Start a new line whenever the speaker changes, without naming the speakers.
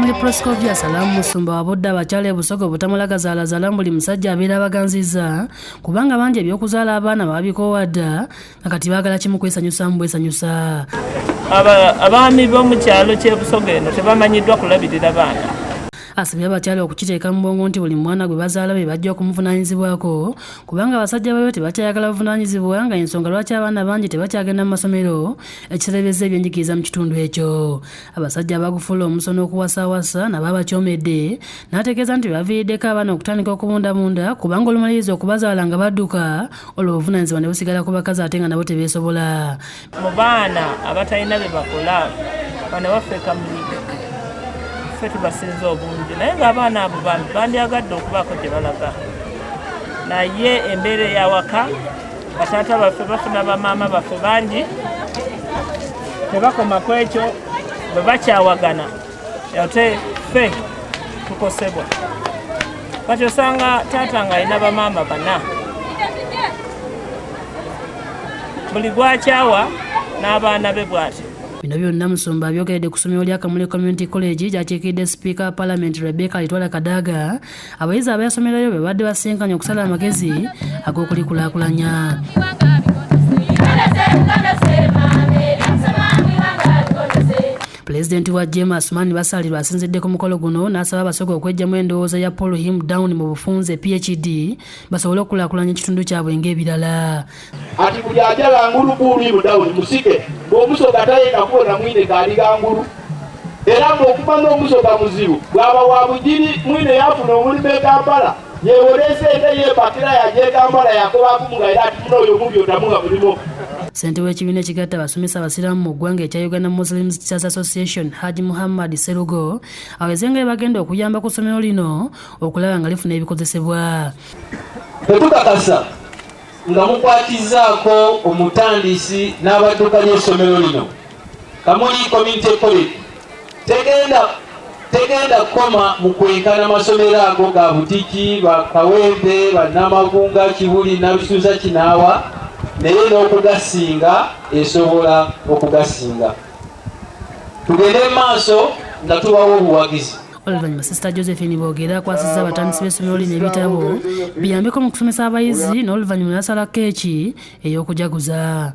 Family Proscovia Salamu Musumba wabodda abakyala Busogo butamulagazaalazaala buli musajja abeera abaganzizza kubanga bangi ebyokuzaala abaana babikowadda nakati baagala kimu kwesanyusa mbwesanyusa.
Abaami b'omu kyalo ky'e Busogo eno tebamanyiddwa kulabirira baana.
Asabye abakyala okukiteeka mu bwongo nti buli mwana gwe bazaala be bajja okumuvunaanyizibwako kubanga abasajja baabwe tebakyayagala buvunaanyizibwa nga ensonga lwaki abaana bangi tebakyagenda mu masomero ekiserebeza ebyenjigiriza mu kitundu ekyo. Abasajja abagufuula omusono okuwasaawasa nabo abakyomedde n'ategeeza nti baviiriddeko abaana okutandika okubundabunda kubanga olumaliriza okubazaala nga badduka olwo obuvunaanyizibwa ne busigala ku bakazi ate nga nabo tebeesobola.
Mu baana abatalina be bakola bano bafeeka muligo ffe tubasinza obungi naye ng'abaana abo bandyagadde okubaako gye balaga naye embeera eyawaka bataata baffe bafuna bamaama baffe bangi tebakoma ku ekyo bwe bakyawagana ate ffe tukosebwa kati osanga taata ng'alina bamaama bana buli gwakyawa n'abaana be bw'ati.
Bino byonna Musumba abyogeredde ku ssomero lya Kamuli Community College gy'akiikiridde Speaker wa Parliament Rebecca Litwala Kadaga abayizi abayasomerayo be badde basinkanye okusala amagezi ag'okulikulaakulanya. Pulezidenti wa James Mani Basalirwa asinzidde ku mukolo guno n'asaba abasoga okweggyamu endowooza ya Pull Him Down mu bufunze PhD basobole okukulaakulanya ekitundu kyabwe ng'ebirala.
Ati buli ajala ngulu Pull Him Down musike bw'omusoga tayenda kubona mwine gaaliga ngulu era ng'okuba n'omusoga muzibu bw'aba wa bugiri mwine yafuna omulimu e Kampala yeewolese ate yeepakira yaje Kampala yakobaku nga era ati muno oyo mubi otamuga mulimu.
Ssente w'ekibiina ekigatta abasomesa abasiraamu mu ggwanga ekya Uganda Muslims Teachers Association Haji Muhammad Serugo aweze nga bagenda okuyamba ku ssomero lino okulaba nga lifuna ebikozesebwa.
Tetukakasa nga mukwatizaako omutandisi n'abaddukanya essomero lino Kamuli Community College tegenda kukoma mu kwenkana amasomero ago ga Butiki, Bakawempe, Bannamagunga, Kibuli, Nabisuza, Kinaawa naye n'okugasinga esobola okugasinga. Tugende mu maaso nga tubawo obuwagizi.
Oluvannyuma Sister Josephine Boogera akwasizza abatandisi b'essomero lino ebitabo biyambeko mu kusomesa abayizi n'oluvannyuma n'asalako keeki ey'okujaguza.